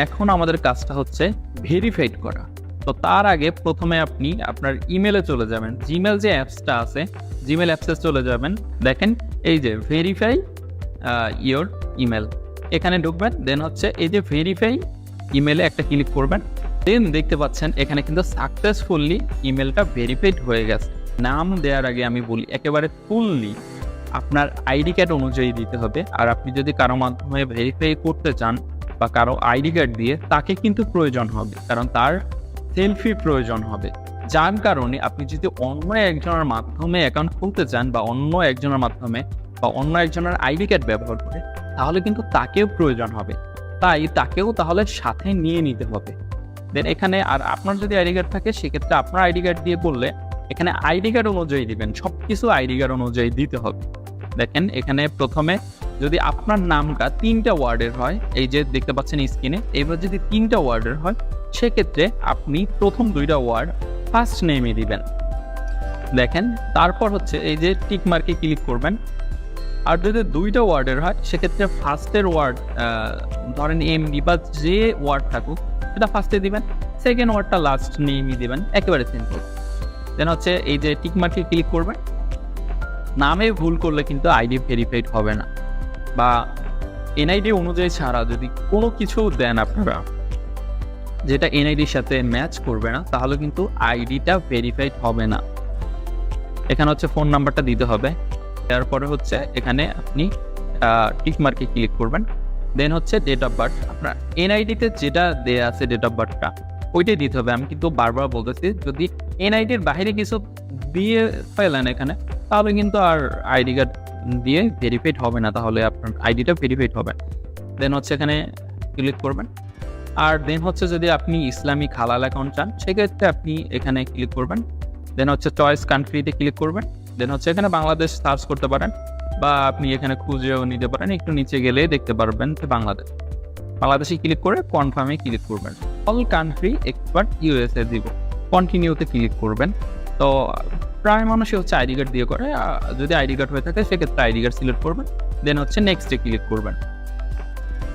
এখন আমাদের কাজটা হচ্ছে ভেরিফাইড করা। তো তার আগে প্রথমে আপনি আপনার ইমেলে চলে যাবেন। জিমেল যে অ্যাপসটা আছে, জিমেল অ্যাপসে চলে যাবেন। দেখেন এই যে ভেরিফাই ইওর ইমেল, এখানে ঢুকবেন। দেন হচ্ছে এই যে ভেরিফাই ইমেলে একটা ক্লিক করবেন। দেন দেখতে পাচ্ছেন এখানে কিন্তু সাকসেসফুলি ইমেলটা ভেরিফাইড হয়ে গেছে। নাম দেওয়ার আগে আমি বলি, একেবারে ফুললি আপনার আইডি কার্ড অনুযায়ী দিতে হবে। আর আপনি যদি কারো মাধ্যমে ভেরিফাই করতে চান বা কারো আইডি কার্ড দিয়ে, তাকে কিন্তু প্রয়োজন হবে, কারণ তার সেলফি প্রয়োজন হবে। যার কারণে আপনি যদি অন্য একজনের মাধ্যমে অ্যাকাউন্ট খুলতে চান বা অন্য একজনের মাধ্যমে বা অন্য একজনের আইডি কার্ড ব্যবহার করে, তাহলে কিন্তু তাকেও প্রয়োজন হবে। তাই তাকেও তাহলে সাথে নিয়ে নিতে হবে। দেন এখানে আর আপনার যদি আইডি কার্ড থাকে, সেক্ষেত্রে আপনার আইডি কার্ড দিয়ে করলে এখানে আইডি কার্ড অনুযায়ী দিবেন, সব কিছু আইডি কার্ড অনুযায়ী দিতে হবে। দেখেন এখানে প্রথমে যদি আপনার নামটা 3টা ওয়ার্ডের হয়, এই যে দেখতে পাচ্ছেন স্ক্রিনে, এবার যদি 3টা ওয়ার্ডের হয়, সেক্ষেত্রে আপনি প্রথম 2টা ওয়ার্ড ফার্স্ট নেমে দিবেন। দেখেন তারপর হচ্ছে এই যে টিক মার্কে ক্লিক করবেন। আর যদি 2টা ওয়ার্ডের হয়, সেক্ষেত্রে ফার্স্টের ওয়ার্ড ধরেন এমবি বা যে ওয়ার্ড থাকুক সেটা ফার্স্টে দিবেন, সেকেন্ড ওয়ার্ডটা লাস্ট নেমই দিবেন, একেবারে সিম্পল। দেন হচ্ছে এই যে টিক মার্কে ক্লিক করবেন। নামে ভুল করলে কিন্তু আইডি ভেরিফাইড হবে না, বা এনআইডি অনুযায়ী ছাড়া যদি কোনো কিছু দেন আপনারা যেটা এনআইডির সাথে ম্যাচ করবে না, তাহলে কিন্তু আইডিটা ভেরিফাইড হবে না। এখানে হচ্ছে ফোন নাম্বারটা দিতে হবে। তারপরে হচ্ছে এখানে আপনি টিক মার্কে ক্লিক করবেন। দেন হচ্ছে ডেট অফ বার্থ, আপনার এনআইডিতে যেটা দেয়া আছে ডেট অফ বার্থটা ওইটাই দিতে হবে। আমি কিন্তু বারবার বলতেছি, যদি এনআইডির বাইরে কিছু দিয়ে ফেলেন এখানে, তাহলে কিন্তু আর আইডি কার্ড দিয়ে ভেরিফাইড হবে না, তাহলে আপনার আইডিটা ভেরিফাইড হবে। দেন হচ্ছে এখানে ক্লিক করবেন। আর দেন হচ্ছে যদি আপনি ইসলামিক হালাল অ্যাকাউন্ট চান, সেক্ষেত্রে আপনি এখানে ক্লিক করবেন। দেন হচ্ছে চয়েস কান্ট্রিতে ক্লিক করবেন। দেন হচ্ছে এখানে বাংলাদেশ সার্চ করতে পারেন, বা আপনি এখানে খুঁজেও নিতে পারেন। একটু নিচে গেলে দেখতে পারবেন যে বাংলাদেশে ক্লিক করে কনফার্মে ক্লিক করবেন। অল কান্ট্রি এক্সপার্ট ইউএসএ দিব, কন্টিনিউতে ক্লিক করবেন। তো প্রায় মানুষই হচ্ছে আইডি কার্ড দিয়ে করে, যদি আইডি কার্ড হয়ে থাকে সেক্ষেত্রে আইডি কার্ড সিলেক্ট করবেন। দেন হচ্ছে নেক্সটে ক্লিক করবেন।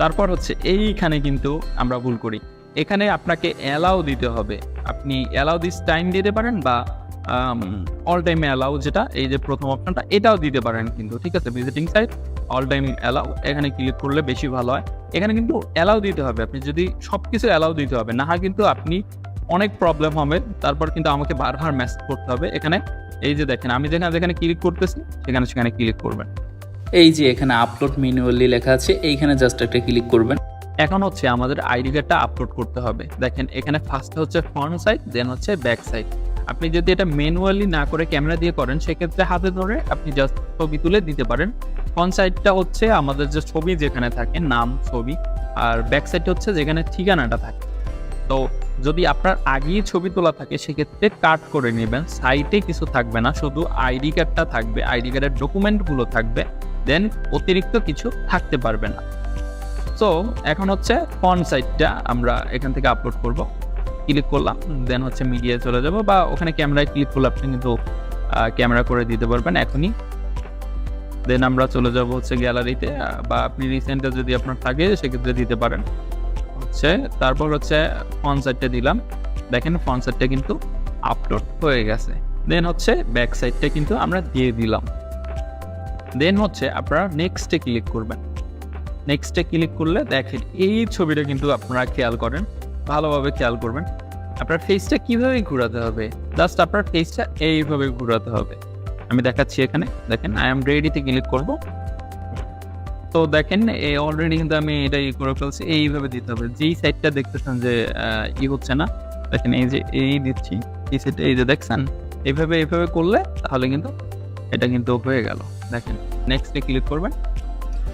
তারপর হচ্ছে এইখানে কিন্তু আমরা ভুল করি, এখানে আপনাকে অ্যালাউ দিতে হবে। আপনি অ্যালাউ দিস টাইম দিতে পারেন, বা অল টাইম অ্যালাউ, যেটা এই যে প্রথম অপশনটা, এটাও দিতে পারেন কিন্তু, ঠিক আছে। Visiting site all time allow, এখানে ক্লিক করলে বেশি ভালো হয়। এখানে কিন্তু অ্যালাউ দিতে হবে, আপনি যদি সব কিছু অ্যালাউ দিতে হবে, না হয় কিন্তু আপনি অনেক প্রবলেম হবে। তারপর কিন্তু আমাকে বারবার মেসেজ করতে হবে। এখানে এই যে দেখেন আমি যেখানে ক্লিক করতেছি, সেখানে ক্লিক করবেন। এই যে এখানে আপলোড ম্যানুয়ালি লেখা আছে, এইখানে জাস্ট একটা ক্লিক করবেন। এখন হচ্ছে আমাদের আইডি কার্ডটা আপলোড করতে হবে। দেখেন এখানে ফার্স্ট হচ্ছে ফ্রন্ট সাইড, দেন হচ্ছে ব্যাক সাইড। আপনি যদি এটা ম্যানুয়ালি না করে ক্যামেরা দিয়ে করেন, সেক্ষেত্রে হাতে ধরে আপনি জাস্ট ছবি তুলে দিতে পারেন। ফ্রন্ট সাইডটা হচ্ছে আমাদের যে ছবি যেখানে থাকে, নাম, ছবি। আর ব্যাক সাইডটা হচ্ছে যেখানে ঠিকানাটা থাকে। তো যদি আপনার আগেই ছবি তোলা থাকে, সেক্ষেত্রে কাট করে নেবেন, সাইটে কিছু থাকবে না, শুধু আইডি কার্ডটা থাকবে, আইডি কার্ডের ডকুমেন্টগুলো থাকবে। দেন অতিরিক্ত কিছু থাকতে পারবে না। সো এখন হচ্ছে ফ্রন্ট সাইডটা আমরা এখান থেকে আপলোড করব। ক্লিক করলাম, দেন হচ্ছে মিডিয়ায় চলে যাব, বা ওখানে ক্যামেরায় ক্লিক করলে আপনি কিন্তু ক্যামেরা করে দিতে পারবেন এখনই। দেন আমরা চলে যাব হচ্ছে গ্যালারিতে, বা আপনি রিসেন্টে যদি আপনার থাকে সেক্ষেত্রে দিতে পারেন হচ্ছে। তারপর হচ্ছে ফ্রন্ট সাইডটা দিলাম। দেখেন ফ্রন্ট সাইডটা কিন্তু আপলোড হয়ে গেছে। দেন হচ্ছে ব্যাক সাইডটা কিন্তু আমরা দিয়ে দিলাম। দেন হচ্ছে আপনারা নেক্সটে ক্লিক করবেন। নেক্সটে ক্লিক করলে দেখেন এই ছবিটা কিন্তু আপনারা খেয়াল করেন, ভালোভাবে খেয়াল করবেন। আপনার ফেসটা কিভাবে ঘোরাতে হবে, জাস্ট আপনার ফেসটা এইভাবে ঘোরাতে হবে। আমি দেখাচ্ছি এখানে। দেখেন আই এম রেডিতে ক্লিক করব। তো দেখেন অলরেডি কিন্তু আমি এটা করে ফেলছি। এইভাবে দিতে হবে, যেই সাইডটা দেখতেছেন যে হচ্ছে না, দেখেন এই যে এই দিচ্ছি এই সাইডটা, এই যে দেখছেন, এইভাবে করলে তাহলে কিন্তু এটা কিন্তু হয়ে গেল। দেখেন নেক্সটে ক্লিক করবেন,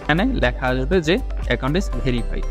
এখানে লেখা আসবে যে অ্যাকাউন্ট ইজ ভেরিফাইড।